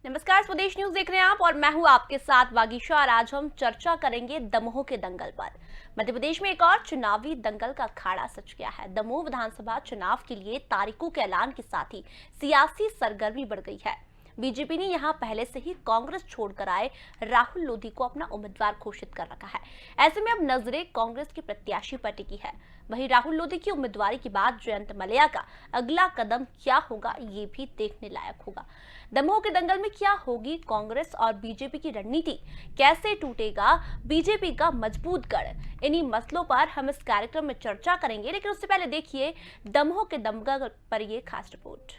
नमस्कार, स्वदेश न्यूज देख रहे हैं आप और मैं हूं आपके साथ वागीशा। और आज हम चर्चा करेंगे दमोह के दंगल पर। मध्य प्रदेश में एक और चुनावी दंगल का अखाड़ा सज गया है। दमोह विधानसभा चुनाव के लिए तारीखों के ऐलान के साथ ही सियासी सरगर्मी बढ़ गई है। बीजेपी ने यहां पहले से ही कांग्रेस छोड़कर आए राहुल लोधी को अपना उम्मीदवार घोषित कर रखा है। ऐसे में अब नजरें कांग्रेस के प्रत्याशी पर टिकी है। वहीं राहुल लोधी की उम्मीदवारी के बाद जयंत मलैया का अगला कदम क्या होगा, ये भी देखने लायक होगा। दमोह के दंगल में क्या होगी कांग्रेस और बीजेपी की रणनीति, कैसे टूटेगा बीजेपी का मजबूत गढ़, इन्हीं मसलों पर हम इस कार्यक्रम में चर्चा करेंगे। लेकिन उससे पहले देखिए दमोह के दंगल पर ये खास रिपोर्ट।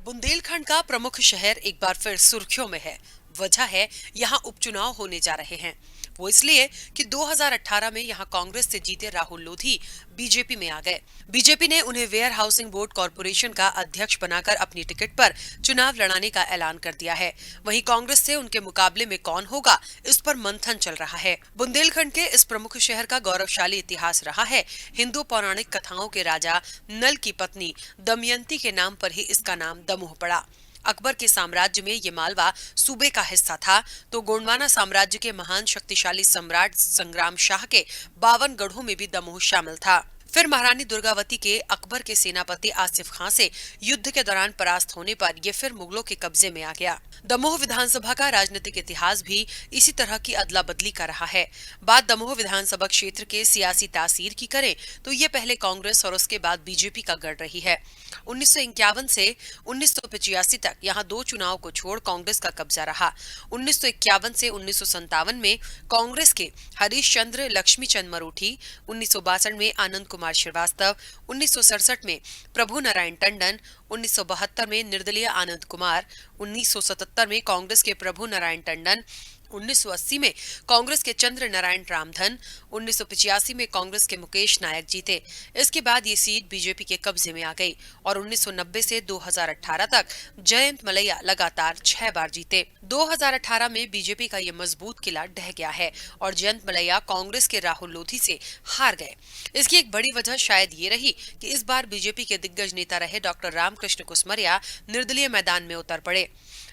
बुंदेलखंड का प्रमुख शहर एक बार फिर सुर्खियों में है। वजह है यहाँ उपचुनाव होने जा रहे हैं। वो इसलिए कि 2018 में यहाँ कांग्रेस से जीते राहुल लोधी बीजेपी में आ गए। बीजेपी ने उन्हें वेयर हाउसिंग बोर्ड कॉरपोरेशन का अध्यक्ष बनाकर अपनी टिकट पर चुनाव लड़ाने का ऐलान कर दिया है। वहीं कांग्रेस से उनके मुकाबले में कौन होगा, इस पर मंथन चल रहा है। बुंदेलखंड के इस प्रमुख शहर का गौरवशाली इतिहास रहा है। हिंदू पौराणिक कथाओं के राजा नल की पत्नी दमयंती के नाम पर ही इसका नाम दमोह पड़ा। अकबर के साम्राज्य में ये मालवा सूबे का हिस्सा था, तो गोंडवाना साम्राज्य के महान शक्तिशाली सम्राट संग्राम शाह के 52 गढ़ों में भी दमोह शामिल था। फिर महारानी दुर्गावती के अकबर के सेनापति आसिफ खान से युद्ध के दौरान परास्त होने पर यह फिर मुगलों के कब्जे में आ गया। दमोह विधानसभा का राजनीतिक इतिहास भी इसी तरह की अदला बदली का रहा है। बात दमोह विधानसभा क्षेत्र के सियासी तासीर की करें तो ये पहले कांग्रेस और उसके बाद बीजेपी का गढ़ रही है। 1951 से 1985 तक यहाँ दो चुनाव को छोड़ कांग्रेस का कब्जा रहा। 1951 से 1957 में कांग्रेस के हरीश चंद्र लक्ष्मी चंद मरोठी, 1962 में आनंद कुमार श्रीवास्तव, 1967 में प्रभु नारायण टंडन, 1972 में निर्दलीय आनंद कुमार, 1977 में कांग्रेस के प्रभु नारायण टंडन, 1980 में कांग्रेस के चंद्र नारायण रामधन, 1985 में कांग्रेस के मुकेश नायक जीते। इसके बाद ये सीट बीजेपी के कब्जे में आ गई और 1990 से 2018 तक जयंत मलैया लगातार 6 बार जीते। 2018 में बीजेपी का ये मजबूत किला ढह गया है और जयंत मलैया कांग्रेस के राहुल लोधी से हार गए। इसकी एक बड़ी वजह शायद ये रही कि इस बार बीजेपी के दिग्गज नेता रहे डॉक्टर रामकृष्ण कुसमरिया निर्दलीय मैदान में उतर पड़े।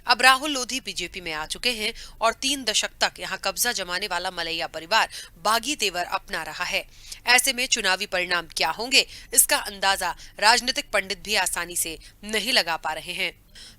अब राहुल लोधी बीजेपी में आ चुके हैं और 3 दशक तक यहाँ कब्जा जमाने वाला मलैया परिवार बागी तेवर अपना रहा है। ऐसे में चुनावी परिणाम क्या होंगे, इसका अंदाजा राजनीतिक पंडित भी आसानी से नहीं लगा पा रहे हैं।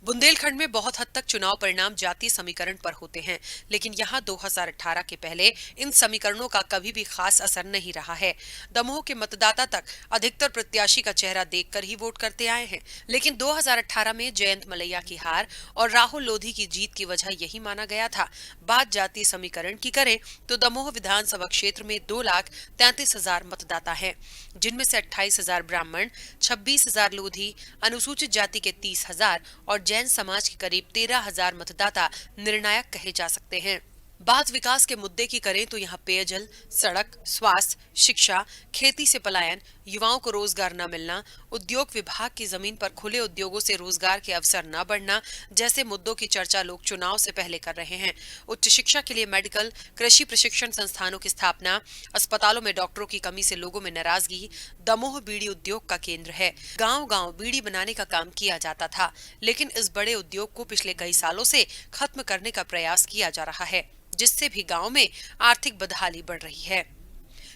बुंदेलखंड में बहुत हद तक चुनाव परिणाम जातीय समीकरण पर होते हैं, लेकिन यहाँ 2018 के पहले इन समीकरणों का कभी भी खास असर नहीं रहा है। दमोह के मतदाता तक अधिकतर प्रत्याशी का चेहरा देखकर ही वोट करते आए हैं, लेकिन 2018 में जयंत मलैया की हार और राहुल लोधी की जीत की वजह यही माना गया था। बात जातीय समीकरण की करें तो दमोह विधानसभा क्षेत्र में 2,33,000 मतदाता हैं, जिनमें से 28,000 ब्राह्मण, 26,000 लोधी, अनुसूचित जाति के 30,000 और जैन समाज के करीब 13,000 मतदाता निर्णायक कहे जा सकते हैं। बात विकास के मुद्दे की करें तो यहाँ पेयजल, सड़क, स्वास्थ्य, शिक्षा, खेती से पलायन, युवाओं को रोजगार न मिलना, उद्योग विभाग की जमीन पर खुले उद्योगों से रोजगार के अवसर न बढ़ना जैसे मुद्दों की चर्चा लोग चुनाव से पहले कर रहे हैं। उच्च शिक्षा के लिए मेडिकल, कृषि प्रशिक्षण संस्थानों की स्थापना, अस्पतालों में डॉक्टरों की कमी से लोगों में नाराजगी। दमोह बीड़ी उद्योग का केंद्र है। गांव-गांव बीड़ी बनाने का काम किया जाता था, लेकिन इस बड़े उद्योग को पिछले कई सालों से खत्म करने का प्रयास किया जा रहा है, जिससे भी गांव में आर्थिक बदहाली बढ़ रही है,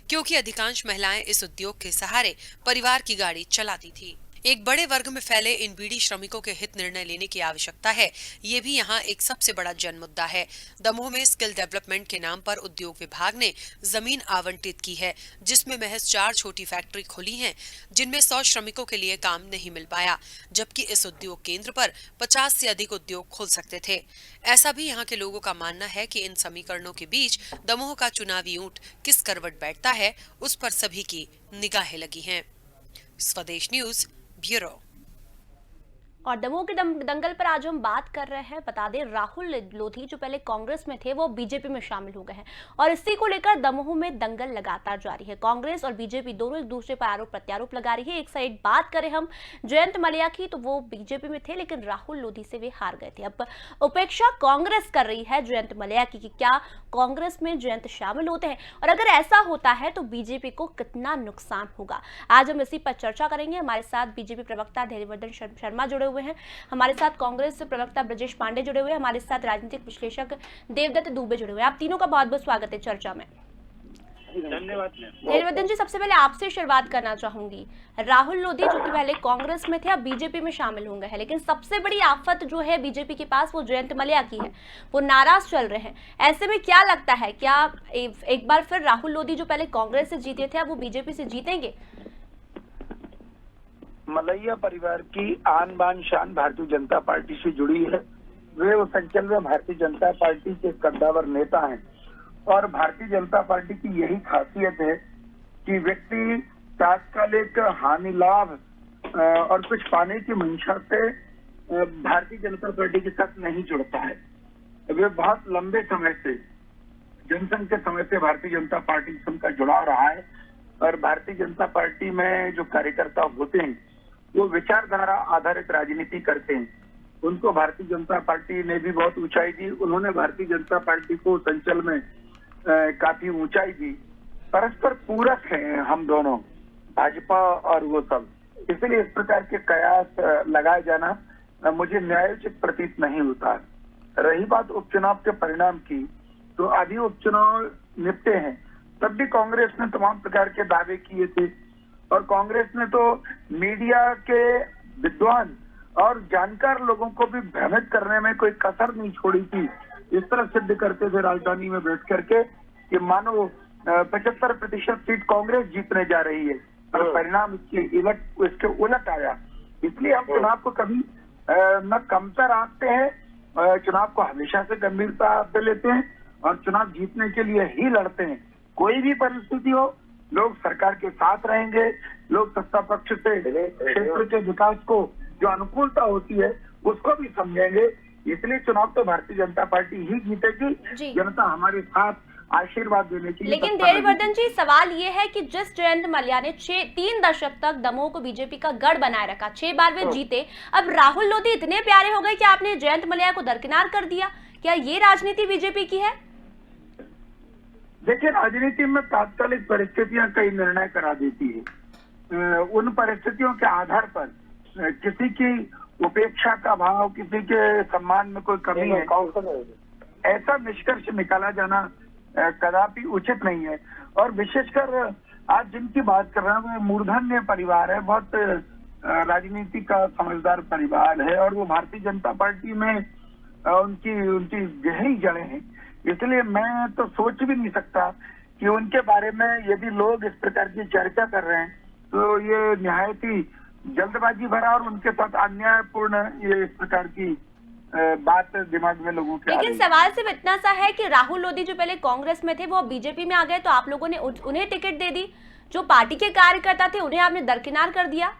क्योंकि अधिकांश महिलाएं इस उद्योग के सहारे परिवार की गाड़ी चलाती थी। एक बड़े वर्ग में फैले इन बीड़ी श्रमिकों के हित निर्णय लेने की आवश्यकता है। ये भी यहाँ एक सबसे बड़ा जन मुद्दा है। दमोह में स्किल डेवलपमेंट के नाम पर उद्योग विभाग ने जमीन आवंटित की है, जिसमें महज 4 छोटी फैक्ट्री खुली हैं, जिनमें 100 श्रमिकों के लिए काम नहीं मिल पाया, जबकि इस उद्योग केंद्र पर 50 से अधिक उद्योग खुल सकते थे। ऐसा भी यहाँ के लोगों का मानना है कि इन समीकरणों के बीच दमोह का चुनावी ऊंट किस करवट बैठता है, उस पर सभी की निगाहें लगी हैं। स्वदेश न्यूज ब्यूरो। और दमोह के दंगल पर आज हम बात कर रहे हैं। बता दें, राहुल लोधी जो पहले कांग्रेस में थे वो बीजेपी में शामिल हो गए हैं और इसी को लेकर दमोह में दंगल लगातार जारी है। कांग्रेस और बीजेपी दोनों एक दूसरे पर आरोप प्रत्यारोप लगा रही है। एक साइड बात करें हम जयंत मलैया की तो वो बीजेपी में थे, लेकिन राहुल लोधी से वे हार गए थे। अब उपेक्षा कांग्रेस कर रही है जयंत मलैया की कि क्या कांग्रेस में जयंत शामिल होते हैं और अगर ऐसा होता है तो बीजेपी को कितना नुकसान होगा। आज हम इसी पर चर्चा करेंगे। हमारे साथ बीजेपी प्रवक्ता धैर्यवर्धन शर्मा जुड़े हुए हैं। हमारे साथ कांग्रेस प्रवक्ता ब्रजेश पांडे जुड़े हुए हैं, हमारे साथ राजनीतिक विश्लेषक देवदत्त दुबे जुड़े हुए हैं। आप तीनों का बहुत बहुत स्वागत है चर्चा में। धन्यवाद। देवदत्त जी, सबसे पहले आपसे शुरुआत करना चाहूंगी। राहुल लोधी जो कि पहले कांग्रेस में थे, अब बीजेपी में शामिल होंगे हैं, लेकिन सबसे बड़ी आफत जो है बीजेपी के पास वो जयंत मलैया की है। वो नाराज चल रहे हैं। ऐसे में क्या लगता है, क्या एक बार फिर राहुल लोधी जो पहले कांग्रेस से जीते थे अब वो बीजेपी से जीतेंगे? मलैया परिवार की आन बान शान भारतीय जनता पार्टी से जुड़ी है। वे उस अंचल में भारतीय जनता पार्टी के कद्दावर नेता हैं और भारतीय जनता पार्टी की यही खासियत है कि व्यक्ति तात्कालिक हानि लाभ और कुछ पाने की मंशा से भारतीय जनता पार्टी के साथ नहीं जुड़ता है। वे बहुत लंबे समय से, जनसंघ के समय से भारतीय जनता पार्टी से उनका जुड़ाव रहा है और भारतीय जनता पार्टी में जो कार्यकर्ता होते हैं वो विचारधारा आधारित राजनीति करते हैं। उनको भारतीय जनता पार्टी ने भी बहुत ऊंचाई दी। उन्होंने भारतीय जनता पार्टी को संचल में काफी ऊंचाई दी। परस्पर पूरक हैं हम दोनों, भाजपा और वो सब। इसलिए इस प्रकार के कयास लगाए जाना मुझे न्यायोचित प्रतीत नहीं होता। रही बात उपचुनाव के परिणाम की, तो अभी उपचुनाव निपटे हैं, तब भी कांग्रेस ने तमाम प्रकार के दावे किए थे और कांग्रेस ने तो मीडिया के विद्वान और जानकार लोगों को भी भ्रमित करने में कोई कसर नहीं छोड़ी थी। इस तरह सिद्ध करते थे राजधानी में बैठ करके कि मानो 75% सीट कांग्रेस जीतने जा रही है और परिणाम इसके उलट आया। इसलिए हम चुनाव को कभी न कमतर आंकते हैं, चुनाव को हमेशा से गंभीरता से लेते हैं और चुनाव जीतने के लिए ही लड़ते हैं। कोई भी परिस्थिति हो, लोग सरकार के साथ रहेंगे, लोग सत्ता पक्ष से क्षेत्र के विकास को जो अनुकूलता होती है उसको भी समझेंगे। इसलिए चुनाव तो भारतीय जनता पार्टी ही जीतेगी। जनता हमारे साथ आशीर्वाद देने के लिए। लेकिन देववर्धन जी, सवाल ये है कि जिस जयंत मलैया ने 3 दशक तक दमोह को बीजेपी का गढ़ बनाए रखा, 6 बार वे जीते, अब राहुल लोधी इतने प्यारे हो गए कि आपने जयंत मलैया को दरकिनार कर दिया। क्या ये राजनीति बीजेपी की है? देखिए, राजनीति में तात्कालिक परिस्थितियां कई निर्णय करा देती है। उन परिस्थितियों के आधार पर किसी की उपेक्षा का भाव, किसी के सम्मान में कोई कमी है, ऐसा निष्कर्ष निकाला जाना कदापि उचित नहीं है। और विशेषकर आज जिनकी बात कर रहे हैं वो मूर्धन्य परिवार है, बहुत राजनीति का समझदार परिवार है और वो भारतीय जनता पार्टी में उनकी गहरी जड़ें हैं। इसलिए मैं तो सोच भी नहीं सकता कि उनके बारे में यदि लोग इस प्रकार की चर्चा कर रहे हैं तो ये निहायत ही जल्दबाजी भरा और उनके साथ अन्यायपूर्ण ये इस प्रकार की बात दिमाग में लोगों के। लेकिन सवाल सिर्फ इतना सा है कि राहुल लोधी जो पहले कांग्रेस में थे वो बीजेपी में आ गए, तो आप लोगों ने उन्हें टिकट दे दी। जो पार्टी के कार्यकर्ता थे उन्हें आपने दरकिनार कर दिया।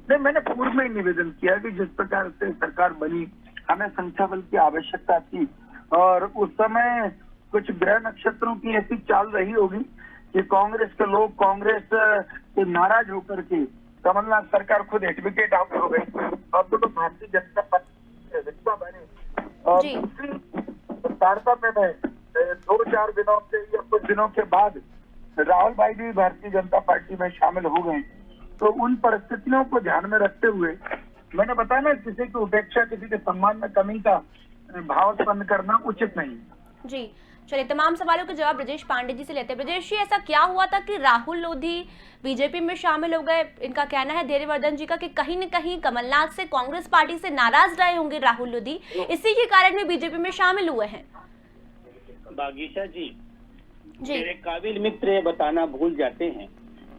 नहीं, मैंने पूर्व में ही निवेदन किया कि जिस प्रकार से सरकार बनी, हमें संख्या बल की आवश्यकता थी और उस समय कुछ ग्रह नक्षत्रों की ऐसी चाल रही होगी कि कांग्रेस के लोग कांग्रेस से नाराज होकर के कमलनाथ सरकार खुद एडवोकेट आउट हो गई और तो भारतीय जनता पार्टी हिस्सा बने। और दूसरी वार्ता में 2-4 दिनों के या कुछ दिनों के बाद राहुल भाई भी भारतीय जनता पार्टी में शामिल हो गए। तो उन परिस्थितियों को ध्यान में रखते हुए मैंने बताया ना, किसी की उपेक्षा, किसी के सम्मान में कमी का भाव उत्पन्न करना उचित नहीं। जी चलिए, तमाम सवालों के जवाब ब्रजेश पांडे जी से लेते हैं। ब्रजेश जी, ऐसा क्या हुआ था कि राहुल लोधी बीजेपी में शामिल हो गए? इनका कहना है देववर्धन जी का कि कहीं न कहीं कमलनाथ से, कांग्रेस पार्टी से नाराज रहे होंगे राहुल लोधी, इसी के कारण में बीजेपी में शामिल हुए हैं। बागीशा जी, मेरे काबिल मित्र ये बताना भूल जाते हैं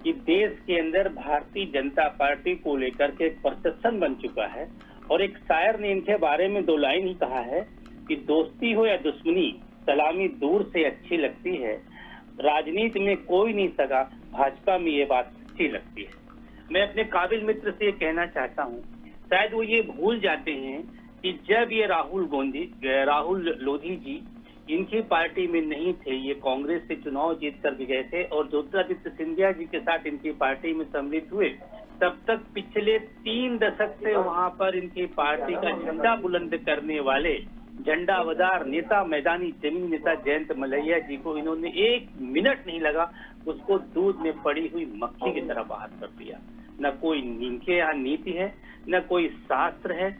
कि देश के अंदर भारतीय जनता पार्टी को लेकर के एक परसेप्शन बन चुका है और एक शायर ने इनके बारे में 2 लाइन ही कहा है कि दोस्ती हो या दुश्मनी, सलामी दूर से अच्छी लगती है, राजनीति में कोई नहीं सका, भाजपा में ये बात अच्छी लगती है। मैं अपने काबिल मित्र से ये कहना चाहता हूँ, शायद वो ये भूल जाते हैं कि जब ये राहुल लोधी जी इनकी पार्टी में नहीं थे, ये कांग्रेस से चुनाव जीत कर गए थे और ज्योतिरादित्य सिंधिया जी के साथ इनकी पार्टी में सम्मिलित हुए, तब तक पिछले 3 दशक से वहां पर इनकी पार्टी का झंडा बुलंद करने वाले झंडावदार नेता, मैदानी जमीन नेता जयंत मलैया जी को इन्होंने 1 मिनट नहीं लगा उसको दूध में पड़ी हुई मक्खी की तरह बाहर कर दिया। न कोई इनके यहाँ नीति है, न कोई शास्त्र है।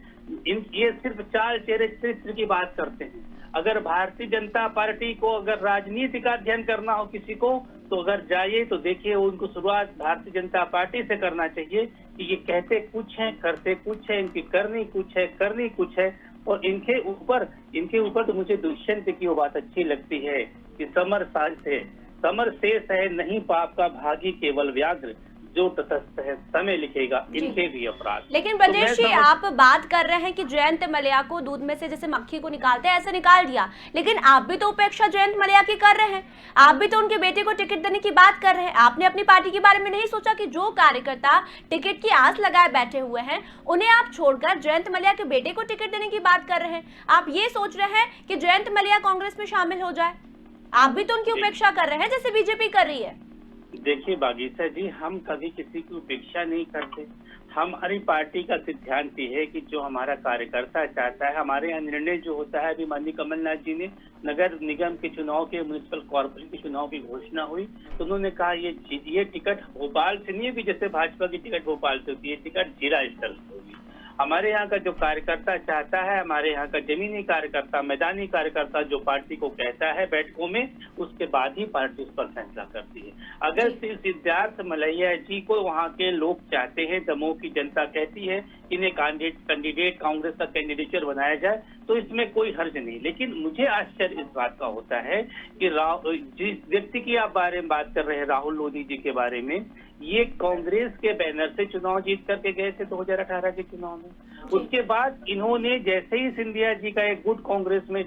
ये सिर्फ चाल चरित्र की बात करते हैं। अगर भारतीय जनता पार्टी को अगर राजनीति का अध्ययन करना हो किसी को, तो अगर जाइए तो देखिए उनको शुरुआत भारतीय जनता पार्टी से करना चाहिए कि ये कहते कुछ है, करते कुछ है, इनकी करनी कुछ है। और इनके ऊपर तो मुझे दुष्यंत की वो बात अच्छी लगती है कि समर शेष है नहीं पाप का भागी केवल व्याघ्र, जो तटस्थ है समय लिखेगा इनके भी अपराध। लेकिन ब्रजेश जी, आप बात कर रहे हैं कि जयंत मलैया को दूध में से जैसे मक्खी को निकालते हैं ऐसे निकाल दिया, लेकिन आप भी तो उपेक्षा जयंत मलैया की कर रहे हैं। आप भी तो उनके बेटे को टिकट देने की बात कर रहे हैं। आपने अपनी पार्टी के बारे में नहीं सोचा कि जो कार्यकर्ता टिकट की आस लगाए बैठे हुए हैं उन्हें आप छोड़कर जयंत मलैया के बेटे को टिकट देने की बात कर रहे हैं। आप ये सोच रहे हैं कि जयंत मलैया कांग्रेस में शामिल हो जाए। आप भी तो उनकी उपेक्षा कर रहे हैं जैसे बीजेपी कर रही है। देखिए बागीसा जी, हम कभी किसी की उपेक्षा नहीं करते। हमारी पार्टी का सिद्धांत ये है कि जो हमारा कार्यकर्ता चाहता है, हमारे यहाँ निर्णय जो होता है, अभी माननीय कमलनाथ जी ने नगर निगम के चुनाव के, म्युनिसिपल कॉर्पोरेशन के चुनाव की घोषणा हुई तो उन्होंने कहा ये टिकट भोपाल से नहीं है कि जैसे भाजपा की टिकट भोपाल से होती है, टिकट जिला स्तर से होगी। हमारे यहाँ का जो कार्यकर्ता चाहता है, हमारे यहाँ का जमीनी कार्यकर्ता, मैदानी कार्यकर्ता जो पार्टी को कहता है बैठकों में, उसके बाद ही पार्टी उस पर फैसला करती है। अगर सिद्धार्थ मलैया जी को वहाँ के लोग चाहते हैं, दमोह की जनता कहती है इन्हें कैंडिडेट कांग्रेस का कैंडिडेचर बनाया जाए, तो इसमें कोई हर्ज नहीं। लेकिन मुझे आश्चर्य इस बात का होता है कि जिस व्यक्ति की आप बारे में बात कर रहे हैं, राहुल लोधी जी के बारे में, ये कांग्रेस के बैनर से चुनाव जीत करके गए थे 2018 के चुनाव में। उसके बाद इन्होंने जैसे ही सिंधिया जी का एक गुट कांग्रेस में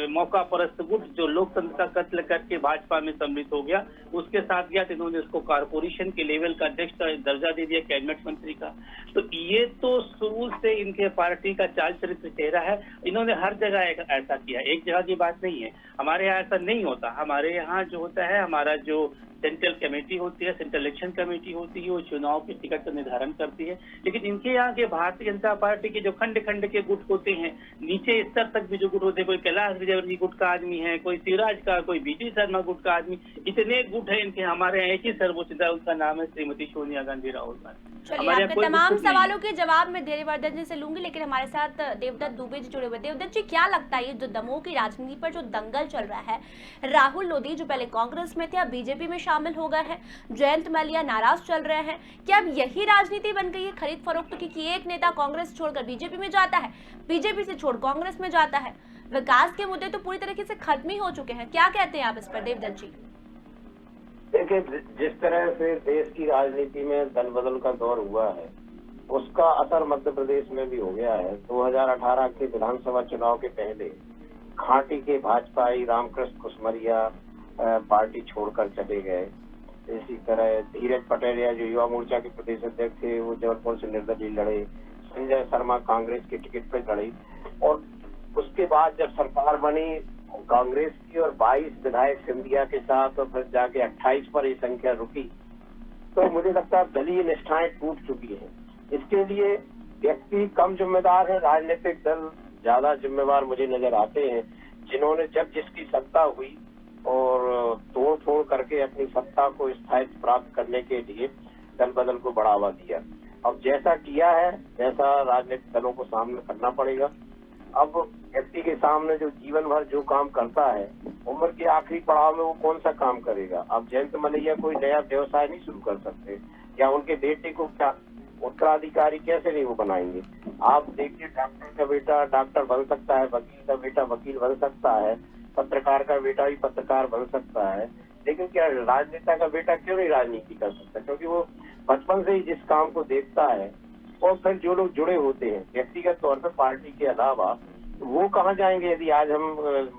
मौका परस्त गुट जो लोकतंत्र का कत्ल करके भाजपा में सम्मिलित हो गया, उसके साथ गया तो इन्होंने उसको कारपोरेशन के लेवल का अध्यक्ष का दर्जा दे दिया, कैबिनेट मंत्री का। तो ये तो शुरू से इनके पार्टी का चाल चरित्र चेहरा है। इन्होंने हर जगह ऐसा किया, एक जगह की बात नहीं है। हमारे यहाँ ऐसा नहीं होता। हमारे यहाँ जो होता है, हमारा जो सेंट्रल कमेटी होती है, सेंट्रल इलेक्शन कमेटी होती है, वो चुनाव के टिकट का निर्धारण करती है। लेकिन इनके यहाँ के भारतीय जनता पार्टी के जो खंड खंड के गुट होते हैं, नीचे स्तर तक भी जो गुट होते हैं, कोई कैलाश विजयवर्गीय गुट का आदमी है, कोई शिवराज का, कोई बीटी शर्मा गुट का आदमी, इतने गुट है इनके। हमारे यहाँ एक ही सर्वोच्च अदालत, उसका नाम है श्रीमती सोनिया गांधी राहुल गांधी। चलिए, आपके तमाम सवालों के जवाब मैं देवदत्त जी से लूंगी, लेकिन हमारे साथ देवदत्त दुबे जी जुड़े हुए। देवदत्त जी, क्या लगता है ये जो दमोह की राजनीति पर जो दंगल चल रहा है, राहुल लोधी जो पहले कांग्रेस में थे अब बीजेपी में शामिल हो गए हैं, जयंत मलैया नाराज चल रहे हैं, क्या अब यही राजनीति बन गई है खरीद फरोख्त की कि एक नेता कांग्रेस छोड़कर बीजेपी में जाता है, बीजेपी से छोड़ कांग्रेस में जाता है? विकास के मुद्दे तो पूरी तरीके से खत्म ही हो चुके हैं। क्या कहते हैं आप इस पर देवदत्त जी? देखिए, जिस तरह से देश की राजनीति में दल बदल का दौर हुआ है, उसका असर मध्य प्रदेश में भी हो गया है। 2018 के विधानसभा चुनाव के पहले घाटी के भाजपाई रामकृष्ण कुसमरिया पार्टी छोड़कर चले गए। इसी तरह धीरज पटेलिया जो युवा मोर्चा के प्रदेश अध्यक्ष थे, वो जबलपुर से निर्दलीय लड़े। संजय शर्मा कांग्रेस के टिकट पर लड़े, और उसके बाद जब सरकार बनी कांग्रेस की और 22 विधायक सिंधिया के साथ, और फिर जाके 28 पर ये संख्या रुकी, तो मुझे लगता है दलीय निष्ठाएं टूट चुकी हैं। इसके लिए व्यक्ति कम जिम्मेदार है, राजनीतिक दल ज्यादा जिम्मेवार मुझे नजर आते हैं, जिन्होंने जब जिसकी सत्ता हुई और तोड़ फोड़ करके अपनी सत्ता को स्थायित्व प्राप्त करने के लिए दल बदल को बढ़ावा दिया। अब जैसा किया है वैसा राजनीतिक दलों को सामने करना पड़ेगा। अब व्यक्ति के सामने जो जीवन भर जो काम करता है, उम्र के आखिरी पड़ाव में वो कौन सा काम करेगा? अब जयंत मलैया कोई नया व्यवसाय नहीं शुरू कर सकते, या उनके बेटे को क्या उत्तराधिकारी कैसे नहीं वो बनाएंगे? आप देखिए, डॉक्टर का बेटा डॉक्टर बन सकता है, वकील का बेटा वकील बन सकता है, पत्रकार का बेटा भी पत्रकार बन सकता है, लेकिन क्या राजनेता का बेटा क्यों नहीं राजनीति कर सकता? क्योंकि वो बचपन से ही जिस काम को देखता है, और फिर जो लोग जुड़े होते हैं व्यक्तिगत तौर पर पार्टी के अलावा, वो कहाँ जाएंगे? यदि आज हम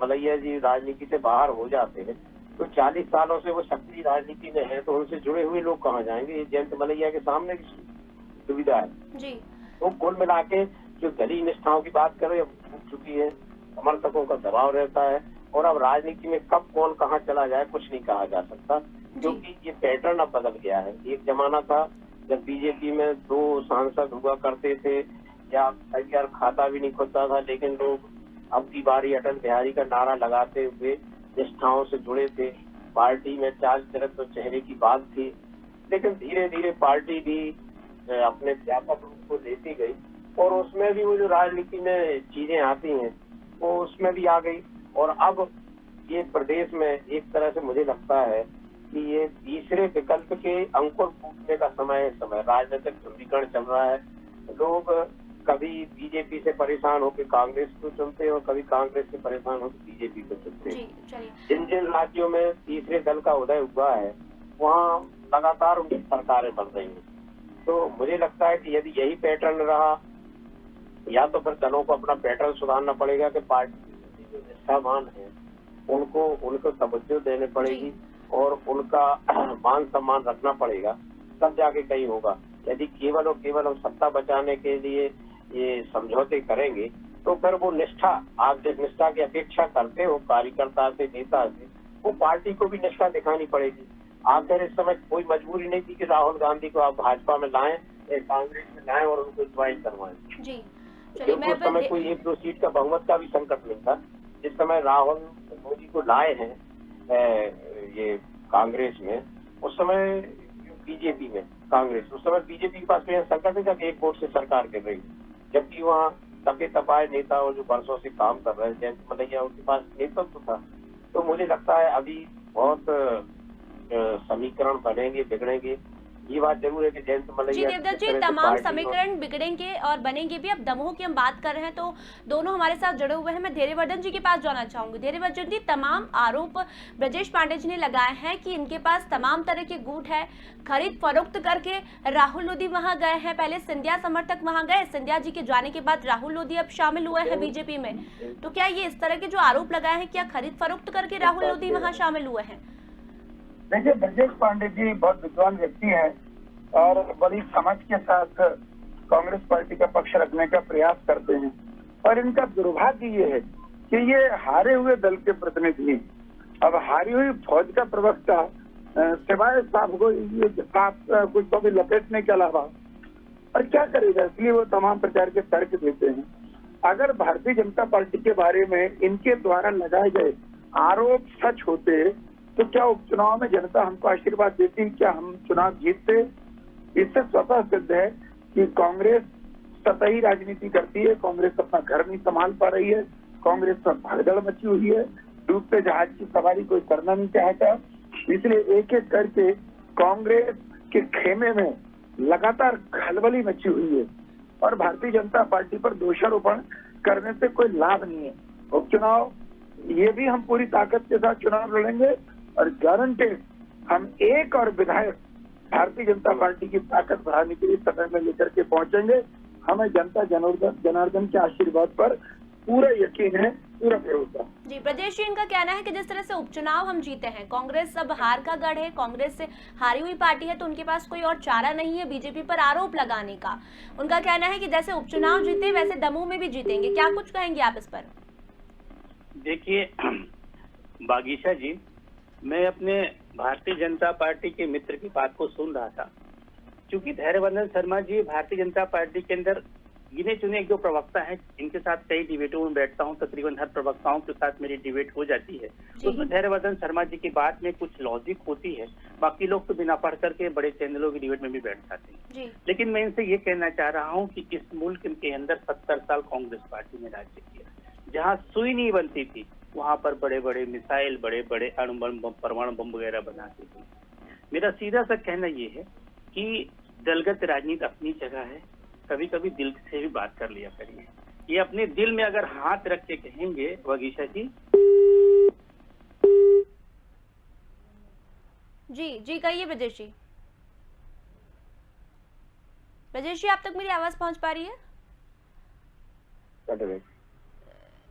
मलैया जी राजनीति से बाहर हो जाते हैं तो 40 सालों से वो सक्रिय राजनीति में है, तो उनसे जुड़े हुए लोग कहाँ जाएंगे? ये जयंत मलैया के सामने की सुविधा है जी। तो कुल मिला के जो दलीय निष्ठाओं की बात करें, अब चुकी है, समर्थकों का दबाव रहता है, और अब राजनीति में कब कौन कहाँ चला जाए कुछ नहीं कहा जा सकता, क्योंकि ये पैटर्न अब बदल गया है। एक जमाना था जब बीजेपी में 2 सांसद हुआ करते थे, या यार खाता भी नहीं खुलता था, लेकिन लोग अब की बारी अटल बिहारी का नारा लगाते हुए निष्ठाओं से जुड़े थे। पार्टी में चाल चरित्र चेहरे की बात थी, लेकिन धीरे धीरे पार्टी भी अपने व्यापक रूप को लेती गई और उसमें भी वो जो राजनीति में चीजें आती हैं वो उसमें भी आ गई। और अब ये प्रदेश में एक तरह से मुझे लगता है कि ये तीसरे विकल्प के अंकुर फूटने का समय राजनीतिक ध्रुवीकरण चल रहा है। लोग कभी बीजेपी से परेशान होकर कांग्रेस को चुनते हैं और कभी कांग्रेस से परेशान होकर बीजेपी को चुनते हैं। जिन जिन राज्यों में तीसरे दल का उदय हुआ है वहाँ लगातार उनकी सरकारें बन रही हैं। तो मुझे लगता है कि यदि यही पैटर्न रहा या तो फिर दलों को अपना पैटर्न सुधारना पड़ेगा कि पार्टी जो निष्ठावान है उनको तवज्जो देने पड़ेगी और उनका मान सम्मान रखना पड़ेगा, तब जाके कहीं होगा। यदि केवल और केवल हम सत्ता बचाने के लिए ये समझौते करेंगे तो फिर वो निष्ठा, आप जिस निष्ठा की अपेक्षा करते हो कार्यकर्ता से, नेता से, वो पार्टी को भी निष्ठा दिखानी पड़ेगी। आखिर इस समय कोई मजबूरी नहीं थी कि राहुल गांधी को आप भाजपा में लाएं या कांग्रेस में लाएं और उनको ज्वाइन करवाएं, क्योंकि उस समय कोई 1-2 सीट का बहुमत का भी संकट नहीं था। जिस समय राहुल मोदी को लाए हैं ये कांग्रेस में, उस समय बीजेपी में कांग्रेस, उस समय बीजेपी के पास में संकट नहीं था कि एक वोट से सरकार कर रही, जबकि वहाँ तपे तपाए नेता और जो वर्षों से काम कर रहे हैं जयंत मलैया, उनके पास नेतृत्व था। तो मुझे लगता है अभी बहुत समीकरण बनेंगे, बिगड़ेंगे। ये बात जरूर है कि जयंत मलैया देवदत्त जी, तमाम समीकरण बिगड़ेंगे और बनेंगे भी। अब दमोह की हम बात कर रहे हैं तो दोनों हमारे साथ जुड़े हुए हैं। मैं धैर्यवर्धन जी के पास जाना चाहूंगी। धैर्यवर्धन जी, तमाम आरोप ब्रजेश पांडे जी ने लगाए हैं कि इनके पास तमाम तरह के गुट है, खरीद फरोख्त करके राहुल लोधी वहां गए हैं, पहले सिंधिया समर्थक वहां गए, सिंधिया जी के जाने के बाद राहुल लोधी अब शामिल हुए हैं बीजेपी में। तो क्या ये इस तरह के जो आरोप लगाए हैं, क्या खरीद फरोख्त करके राहुल लोधी वहां शामिल हुए हैं? देखिए, ब्रजेश पांडे जी बहुत विद्वान व्यक्ति हैं और बड़ी समझ के साथ कांग्रेस पार्टी का पक्ष रखने का प्रयास करते हैं। और इनका दुर्भाग्य ये है कि ये हारे हुए दल के प्रतिनिधि, अब हारी हुई फौज का प्रवक्ता सिवाय साहब को ये कुछ तो भी लपेटने के अलावा और क्या करेगा, इसलिए वो तमाम प्रकार के तर्क देते हैं। अगर भारतीय जनता पार्टी के बारे में इनके द्वारा लगाए गए आरोप सच होते तो क्या उपचुनाव में जनता हमको आशीर्वाद देती, क्या हम चुनाव जीतते? इससे स्वतः सिद्ध है कि कांग्रेस सतही राजनीति करती है, कांग्रेस अपना घर नहीं संभाल पा रही है, कांग्रेस पर भगदड़ मची हुई है, डूबते जहाज की सवारी कोई करना नहीं चाहता। इसलिए एक एक करके कांग्रेस के खेमे में लगातार खलबली मची हुई है और भारतीय जनता पार्टी पर दोषारोपण करने से कोई लाभ नहीं है। उपचुनाव ये भी हम पूरी ताकत के साथ चुनाव लड़ेंगे और गारंटेड हम एक और विधायक भारतीय जनता पार्टी की ताकत बढ़ाने के लिए सदन में लेकर के पहुंचेंगे। हमें जनता जनार्दन के आशीर्वाद पर पूरा यकीन है, पूरा भरोसा। जी, ब्रजेश जी, इनका कहना है कि जिस तरह से उपचुनाव हम जीते हैं, कांग्रेस अब हार का गढ़ है, कांग्रेस से हारी हुई पार्टी है, तो उनके पास कोई और चारा नहीं है बीजेपी पर आरोप लगाने का। उनका कहना है कि जैसे उपचुनाव जीते वैसे दमोह में भी जीतेंगे। क्या कुछ कहेंगे आप इस पर? देखिए बागीशा जी, मैं अपने भारतीय जनता पार्टी के मित्र की बात को सुन रहा था। क्योंकि धैर्यवर्धन शर्मा जी भारतीय जनता पार्टी के अंदर गिने चुने एक दो प्रवक्ता हैं, इनके साथ कई डिबेटों में बैठता हूं, तकरीबन हर प्रवक्ताओं के साथ मेरी डिबेट हो जाती है। उसमें धैर्यवर्धन शर्मा जी की बात में कुछ लॉजिक होती है, बाकी लोग तो बिना पढ़ करके बड़े चैनलों की डिबेट में भी बैठ जाते हैं। लेकिन मैं इनसे ये कहना चाह रहा हूँ कि इस मुल्क के अंदर 70 साल कांग्रेस पार्टी ने राज्य किया। जहाँ सुई नहीं बनती थी वहां पर बड़े बड़े मिसाइल, बड़े बड़े अणु बम, परमाणु बम वगैरह बनाती थी। मेरा सीधा सा कहना ये है कि दलगत राजनीति अपनी जगह है, कभी कभी दिल से भी बात कर लिया करिए। ये अपने दिल में अगर हाथ रख के कहेंगे वगीशा जी। जी कहिए ब्रजेश जी। ब्रजेश जी, आप तक मेरी आवाज पहुंच पा रही है?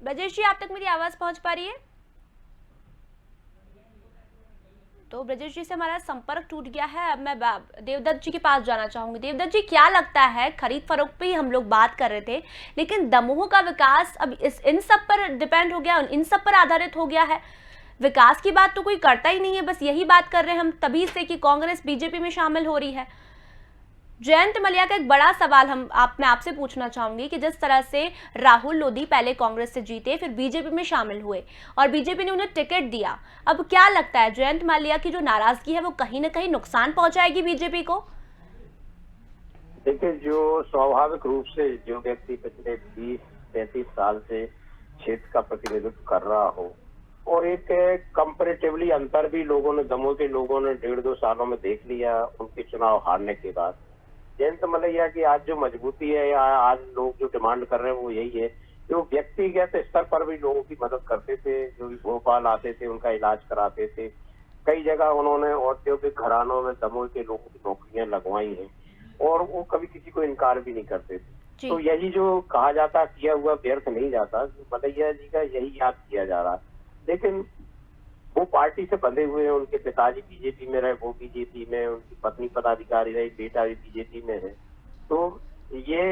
ब्रजेश जी, आप तक मेरी आवाज पहुंच पा रही है? तो ब्रजेश जी से हमारा संपर्क टूट गया है। अब मैं देवदत्त जी के पास जाना चाहूंगी। देवदत्त जी, क्या लगता है, खरीद फरोख्त पे ही हम लोग बात कर रहे थे, लेकिन दमोह का विकास अब इन सब पर डिपेंड हो गया, इन सब पर आधारित हो गया है। विकास की बात तो कोई करता ही नहीं है, बस यही बात कर रहे हैं हम तभी से कि कांग्रेस बीजेपी में शामिल हो रही है। जयंत मलैया का एक बड़ा सवाल मैं आपसे पूछना चाहूंगी कि जिस तरह से राहुल लोधी पहले कांग्रेस से जीते, फिर बीजेपी में शामिल हुए और बीजेपी ने उन्हें टिकट दिया, अब क्या लगता है जयंत मलैया की जो नाराजगी है वो कहीं ना कहीं नुकसान पहुंचाएगी बीजेपी को? देखिए, जो स्वाभाविक रूप से जो व्यक्ति पिछले 20-33 साल से क्षेत्र का प्रतिनिधित्व कर रहा हो और एक कंपैरेटिवली अंतर भी लोगों ने, दमोह के लोगों ने 1.5-2 सालों में देख लिया उनके चुनाव हारने के बाद। जयंत मलैया की आज जो मजबूती है या आज लोग जो डिमांड कर रहे हैं वो यही है कि वो व्यक्तिगत स्तर पर भी लोगों की मदद करते थे, जो भी भोपाल आते थे उनका इलाज कराते थे। कई जगह उन्होंने औद्योगिक घरानों में दमोह के लोगों की नौकरियां लगवाई हैं और वो कभी किसी को इनकार भी नहीं करते थे। तो यही जो कहा जाता किया हुआ व्यर्थ नहीं जाता, मलैया जी का यही याद किया जा रहा है। लेकिन वो पार्टी से बंधे हुए हैं, उनके पिताजी बीजेपी में रहे, वो बीजेपी में, उनकी पत्नी पदाधिकारी रही, बेटा भी बीजेपी में है। तो ये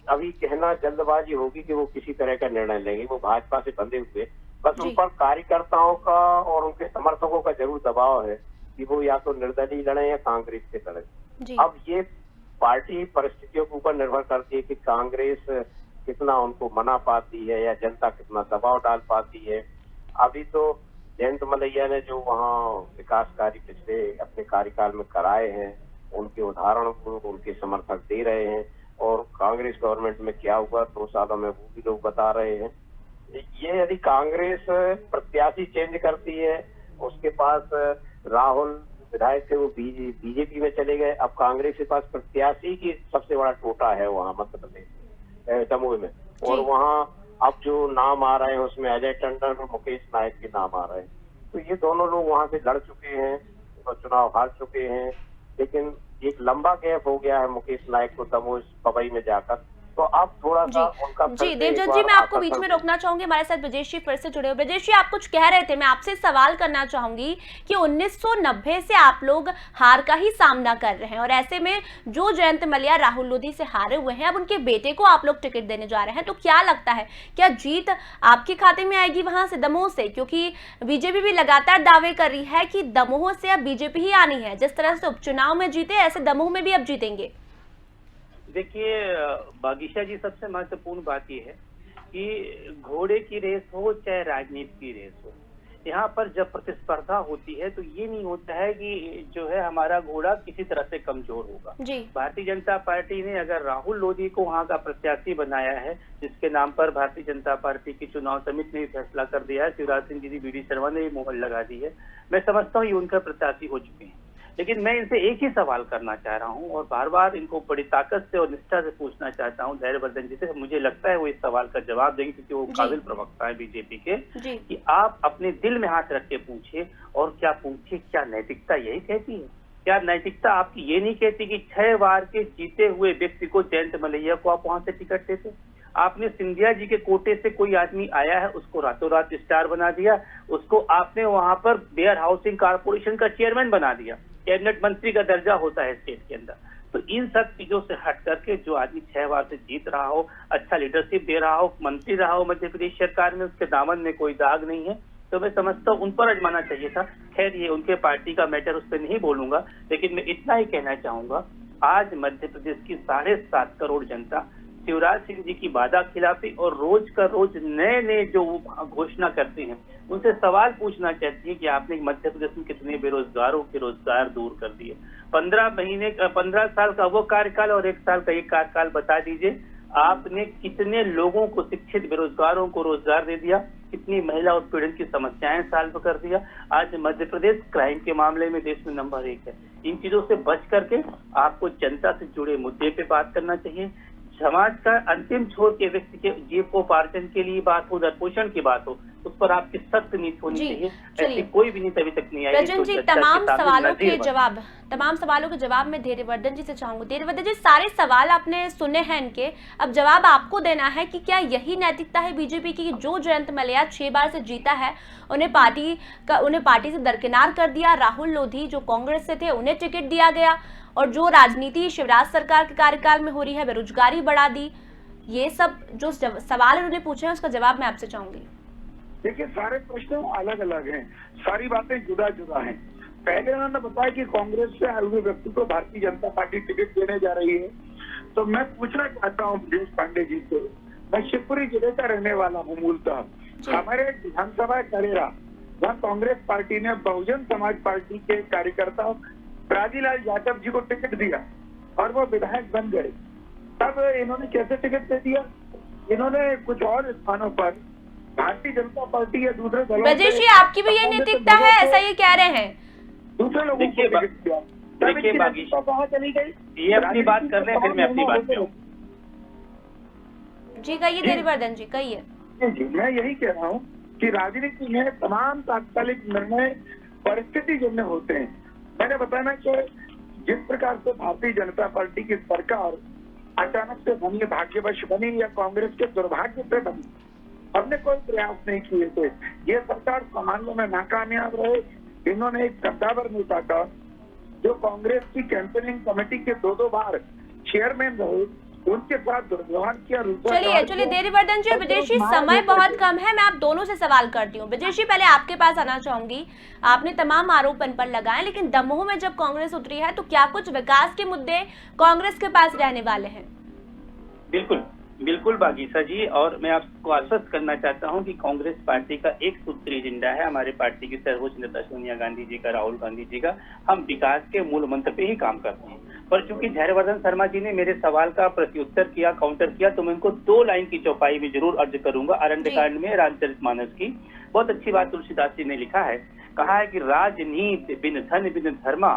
अभी कहना जल्दबाजी होगी कि वो किसी तरह का निर्णय लेंगे। वो भाजपा से बंधे हुए, बस उन पर कार्यकर्ताओं का और उनके समर्थकों का जरूर दबाव है कि वो या तो निर्दलीय लड़े या कांग्रेस से लड़े। अब ये पार्टी परिस्थितियों के ऊपर निर्भर करती है कि कांग्रेस कितना उनको मना पाती है या जनता कितना दबाव डाल पाती है। अभी तो जयंत मलैया ने जो वहाँ विकास कार्य पिछले अपने कार्यकाल में कराए हैं, उनके उदाहरण को उनके समर्थक दे रहे हैं और कांग्रेस गवर्नमेंट में क्या हुआ 2 सालों में वो भी लोग बता रहे हैं। ये यदि कांग्रेस प्रत्याशी चेंज करती है, उसके पास राहुल विधायक थे वो बीजेपी में चले गए, अब कांग्रेस के पास प्रत्याशी की सबसे बड़ा टोटा है वहाँ मध्य प्रदेश दमोह में। और वहाँ अब जो नाम आ रहे हैं उसमें अजय टंडन और मुकेश नायक के नाम आ रहे हैं। तो ये दोनों लोग वहाँ से लड़ चुके हैं और चुनाव हार चुके हैं, लेकिन एक लंबा गैप हो गया है मुकेश नायक को दमोह पवई में जाकर। तो अब थोड़ा सा उनका जी देवजत जी, मैं आपको बीच में रोकना चाहूंगी। हमारे साथ ब्रजेश जी फिर से जुड़े हो। ब्रजेश जी, आप कुछ कह रहे थे, मैं आपसे सवाल करना चाहूंगी कि 1990 से आप लोग हार का ही सामना कर रहे हैं और ऐसे में जो जयंत मलैया राहुल लोधी से हारे हुए हैं, अब उनके बेटे को आप लोग टिकट देने जा रहे हैं, तो क्या लगता है क्या जीत आपके खाते में आएगी वहां से, दमोह से? क्योंकि बीजेपी भी लगातार दावे कर रही है कि दमोह से अब बीजेपी ही आनी है। जिस तरह से उपचुनाव में जीते, ऐसे दमोह में भी अब जीतेंगे। देखिए बागीशा जी, सबसे महत्वपूर्ण बात यह है कि घोड़े की रेस हो चाहे राजनीति की रेस हो, यहाँ पर जब प्रतिस्पर्धा होती है तो ये नहीं होता है कि जो है हमारा घोड़ा किसी तरह से कमजोर होगा। भारतीय जनता पार्टी ने अगर राहुल लोधी को वहाँ का प्रत्याशी बनाया है, जिसके नाम पर भारतीय जनता पार्टी की चुनाव समिति ने फैसला कर दिया है, शिवराज सिंह जी, बीडी शर्मा ने भी मोहर लगा दी है, मैं समझता हूँ ये उनका प्रत्याशी हो चुके हैं। लेकिन मैं इनसे एक ही सवाल करना चाह रहा हूं और बार बार इनको बड़ी ताकत से और निष्ठा से पूछना चाहता हूं, धैर्यवर्धन जी से। मुझे लगता है वो इस सवाल का जवाब देंगे क्योंकि वो काबिल प्रवक्ता है बीजेपी के, कि आप अपने दिल में हाथ रख के पूछिए और क्या पूछिए, क्या नैतिकता यही कहती है? क्या नैतिकता आपकी ये नहीं कहती कि 6 बार के जीते हुए व्यक्ति को, जयंत मलैया को, आप वहां से टिकट देते? आपने सिंधिया जी के कोटे से कोई आदमी आया है, उसको रातों रात स्टार बना दिया, उसको आपने वहां पर वेयर हाउसिंग कारपोरेशन का चेयरमैन बना दिया, कैबिनेट मंत्री का दर्जा होता है स्टेट के अंदर। तो इन सब चीजों से हट करके जो आदमी 6 बार से जीत रहा हो, अच्छा लीडरशिप दे रहा हो, मंत्री रहा हो मध्य प्रदेश सरकार में, उसके दामन में कोई दाग नहीं है, तो मैं समझता हूँ उन पर अजमाना चाहिए था। खैर ये उनके पार्टी का मैटर, उस पर नहीं बोलूंगा, लेकिन मैं इतना ही कहना चाहूंगा, आज मध्य प्रदेश की 7.5 करोड़ जनता शिवराज सिंह जी की वादा खिलाफी और रोज का रोज नए नए जो घोषणा करते हैं, उनसे सवाल पूछना चाहती है कि आपने मध्य प्रदेश में कितने बेरोजगारों के रोजगार दूर कर दिए। 15 साल का वो कार्यकाल और 1 साल का ये कार्यकाल बता दीजिए, आपने कितने लोगों को, शिक्षित बेरोजगारों को रोजगार दे दिया, कितनी महिला उत्पीड़न की समस्याएं सॉल्व कर दिया। आज मध्य प्रदेश क्राइम के मामले में देश में नंबर 1 है। इन चीजों से बच करके आपको जनता से जुड़े मुद्दे पे बात करना चाहिए। समाज का अंतिम छोर के व्यक्ति के जीविकोपार्जन के लिए बात हो, पोषण की बात हो, उस पर आपकी सख्त नीति होनी चाहिए। ऐसी कोई भी नीति अभी तक नहीं आई। रजन जी, तमाम सवालों के जवाब मैं धैर्यवर्धन जी से चाहूंगी। धैर्यवर्धन जी, सारे सवाल आपने सुने हैं इनके, अब जवाब आपको देना है कि क्या यही नैतिकता है बीजेपी की, जो जयंत मलैया 6 बार से जीता है, उन्हें पार्टी से दरकिनार कर दिया, राहुल लोधी जो कांग्रेस से थे उन्हें टिकट दिया गया, और जो राजनीति शिवराज सरकार के कार्यकाल में हो रही है, बेरोजगारी बढ़ा दी, ये सब जो सवाल उन्होंने पूछे हैं उसका जवाब मैं आपसे चाहूंगी। देखिए, सारे प्रश्न अलग अलग हैं, सारी बातें जुदा जुदा हैं। पहले उन्होंने बताया कि कांग्रेस से आए हुए व्यक्ति को भारतीय जनता पार्टी टिकट देने जा रही है, तो मैं पूछना चाहता हूँ ब्रजेश पांडे जी से। मैं शिवपुरी जिले का रहने वाला हूँ मूलतः। हमारे विधानसभा करेरा, वहाँ कांग्रेस पार्टी ने बहुजन समाज पार्टी के कार्यकर्ता राजीलाल यादव जी को टिकट दिया और वो विधायक बन गए, तब इन्होंने कैसे टिकट दे दिया? इन्होंने कुछ और स्थानों पर भारतीय जनता पार्टी या दूसरे दलों ब्रजेश जी, आपकी भी ये नैतिकता है, ऐसा ये कह रहे हैं? दूसरे लोगों को टिकट दिया। देखिए बागीशा, कहाँ चली गई? ये अपनी बात कर रहे हैं, फिर मैं अपनी बात करूँ। जी कहिए देवीवर्धन जी, कहिए। जी, मैं यही कह रहा हूँ कि राजनीति में तमाम तात्कालिक निर्णय परिस्थिति जन्य होते हैं। मैंने बताया ना कि जिस प्रकार से भारतीय जनता पार्टी की सरकार अचानक से बनी, भाग्यवश बनी या कांग्रेस के दुर्भाग्य से बनी, हमने कोई प्रयास नहीं किए थे। ये सरकार संभालने में नाकामयाब रहे। इन्होंने एक कद्दावर नेता का, जो कांग्रेस की कैंपेनिंग कमेटी के 2 बार चेयरमैन रहे, उनके साथ दुर्व्यवहार किया। चलिए देवीवर्धन जी और विजेश जी, समय बहुत कम है, मैं आप दोनों से सवाल करती हूँ। विजेश जी, पहले आपके पास आना चाहूंगी। आपने तमाम आरोप इन पर लगाए, लेकिन दमोह में जब कांग्रेस उतरी है तो क्या कुछ विकास के मुद्दे कांग्रेस के पास रहने वाले हैं? बिल्कुल बिल्कुल बागीशा जी, और मैं आपको आश्वस्त करना चाहता हूं कि कांग्रेस पार्टी का एक सूत्री एजेंडा है, हमारे पार्टी की सर्वोच्च नेता सोनिया गांधी जी का, राहुल गांधी जी का। हम विकास के मूल मंत्र पे ही काम करते हैं। पर चूंकि धैर्यवर्धन शर्मा जी ने मेरे सवाल का प्रत्युत्तर किया, काउंटर किया, तो मैं उनको 2 लाइन की चौपाई में जरूर अर्ज करूंगा। अरण्यकांड में रामचरितमानस की बहुत अच्छी बात तुलसीदास जी ने लिखा है, कहा है कि राजनीति बिन धन बिन धर्मा,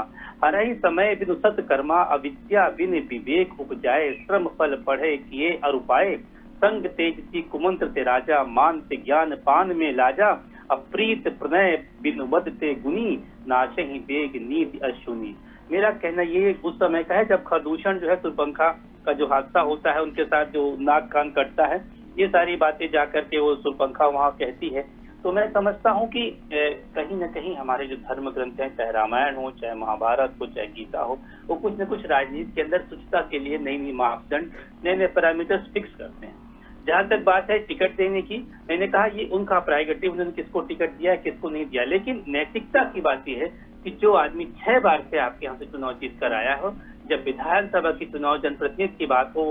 हरहि समय बिन सत्कर्मा, अविद्या बिन विवेक उपजाए, श्रम फल पढ़े किए अरु पाए, संग तेज सी कुमंत्र ते राजा, मान ते ज्ञान पान में लाजा, अप्रीत प्रणय बिन वद ते गुनी, नाशे ही बेग नीति अशुनी। मेरा कहना ये उस समय का है जब खरदूषण जो है, शूर्पणखा का जो हादसा होता है, उनके साथ जो नाक कान कटता है, ये सारी बातें जाकर के वो शूर्पणखा वहाँ कहती है। तो मैं समझता हूँ कि कहीं न कहीं हमारे जो धर्म ग्रंथ हैं, चाहे रामायण हो, चाहे महाभारत हो, चाहे गीता हो, वो कुछ न कुछ राजनीति के अंदर स्वच्छता के लिए नई नई मापदंड, नए नए पैरामीटर्स फिक्स करते हैं। जहाँ तक बात है टिकट देने की, मैंने कहा ये उनका प्रायोरिटी, उन्होंने किसको टिकट दिया है, किसको नहीं दिया। लेकिन नैतिकता की बात यह है कि जो आदमी 6 बार से आपके यहाँ से चुनाव जीत कर आया हो, जब विधानसभा की चुनाव जनप्रतिनिधि की बात हो,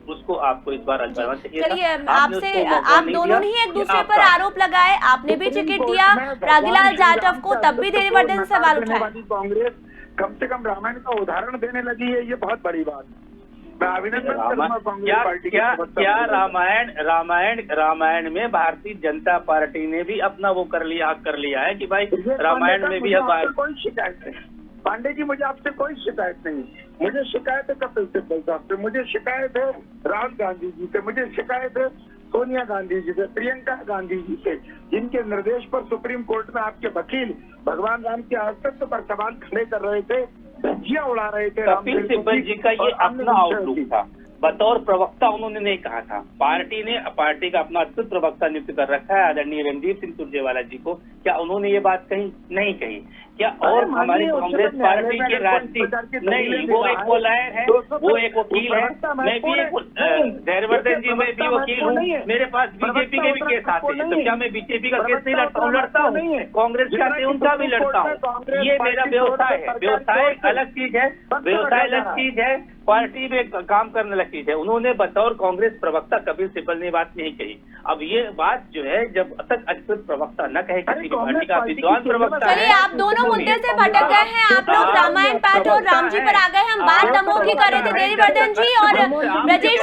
उसको आपको इस बार आजमाना चाहिए। चलिए, आपसे आप दोनों ही एक दूसरे पर आरोप लगाए, आपने भी टिकट दिया रागीलाल जाटव को, तब भी देवीवर्धन सवाल उठाए। कांग्रेस कम से कम रामायण का उदाहरण देने लगी है, ये बहुत बड़ी बात है। मैं अभिनंदन करूंगा कांग्रेस पार्टी क्या रामायण में भारतीय जनता पार्टी ने भी अपना वो कर लिया है कि भाई रामायण में भी कोई शिकायत नहीं। पांडे जी, मुझे आपसे कोई शिकायत नहीं। मुझे शिकायत है कपिल सिब्बल साहब से, मुझे शिकायत है राहुल गांधी जी से, मुझे शिकायत है सोनिया गांधी जी से, प्रियंका गांधी जी से, जिनके निर्देश पर सुप्रीम कोर्ट में आपके वकील भगवान राम के अस्तित्व पर सवाल खड़े कर रहे थे, धज्जियां उड़ा रहे थे। कपिल सिब्बल जी का ये अपना आउटलुक था, बतौर प्रवक्ता उन्होंने नहीं कहा था। पार्टी का अपना अद्भुत प्रवक्ता नियुक्त कर रखा है आदरणीय रणदीप सिंह सुरजेवाला जी को। क्या उन्होंने ये बात कही? नहीं कही। क्या और हमारी कांग्रेस पार्टी के राष्ट्रीय नहीं, वो एक लॉयर है, वो एक वकील है, मैं भी एक धैर्यवर्धन जी, मैं भी वकील हूँ, मेरे पास बीजेपी के भी केस आते हैं। तो क्या मैं बीजेपी का केस नहीं लड़ता हूँ? लड़ता हूँ। कांग्रेस के आते हैं उनका भी लड़ता हूँ। ये मेरा व्यवसाय है। व्यवसाय अलग चीज है, व्यवसाय अलग चीज है, पार्टी में काम करने अलग चीज है। उन्होंने बतौर कांग्रेस प्रवक्ता कपिल सिब्बल ने बात नहीं कही। अब ये बात जो है, जब तक अधिकृत प्रवक्ता न कहे किसी भी पार्टी का विद्वान प्रवक्ता है। आप दोनों मुद्दे से भटक गए हैं, आप लोग रामायण पाठ और राम जी पर आ गए। हम बात दमोह की कर रहे थे। देवीवर्धन जी और ब्रजेश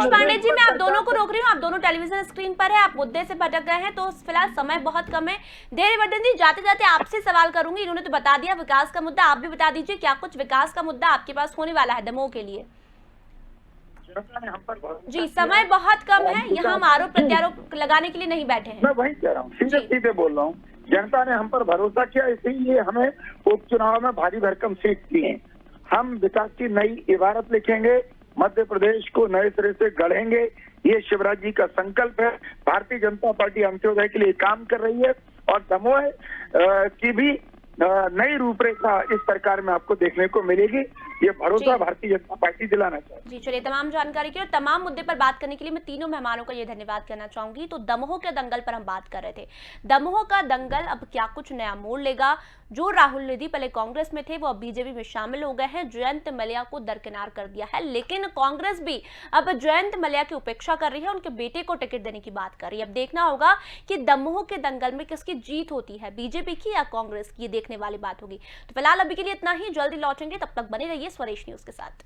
पांडे जी, मैं आप दोनों को रोक रही हूँ, आप दोनों टेलीविजन स्क्रीन पर है, आप मुद्दे से भटक गए हैं, तो फिलहाल समय बहुत कम है। देवीवर्धन जी, जाते जाते आपसे सवाल करूंगी, इन्होंने तो बता दिया विकास का मुद्दा, आप भी बता दीजिए क्या कुछ विकास का मुद्दा आपके पास होने वाला है दमोह के लिए? जी, समय बहुत कम है, यहाँ हम आरोप प्रत्यारोप लगाने के लिए नहीं बैठे हैं। मैं वही कह रहा हूँ, सीधे सीधे बोल रहा हूँ। जनता ने हम पर भरोसा किया, इसीलिए हमें उपचुनाव में भारी भरकम सीट दी है। हम विकास की नई इबारत लिखेंगे, मध्य प्रदेश को नए सिरे से गढ़ेंगे, ये शिवराज जी का संकल्प है। भारतीय जनता पार्टी अंत्योदय के लिए काम कर रही है और दमोह की भी नई रूपरेखा इस सरकार में आपको देखने को मिलेगी। ये भरोसा भारतीय जनता पार्टी दिलाना चाहिए। जी, चलिए, तमाम जानकारी के और तमाम मुद्दे पर बात करने के लिए मैं तीनों मेहमानों का ये धन्यवाद करना चाहूंगी। तो दमोह के दंगल पर हम बात कर रहे थे। दमोह का दंगल अब क्या कुछ नया मोड़ लेगा? जो राहुल लोधी पहले कांग्रेस में थे वो अब बीजेपी में शामिल हो गए हैं। जयंत मलैया को दरकिनार कर दिया है, लेकिन कांग्रेस भी अब जयंत मलैया की उपेक्षा कर रही है, उनके बेटे को टिकट देने की बात कर रही है। अब देखना होगा कि दमोह के दंगल में किसकी जीत होती है, बीजेपी की या कांग्रेस की, ये देखने वाली बात होगी। तो फिलहाल अभी के लिए इतना ही, जल्दी लौटेंगे, तब तक बने रहिए स्वदेश न्यूज के साथ।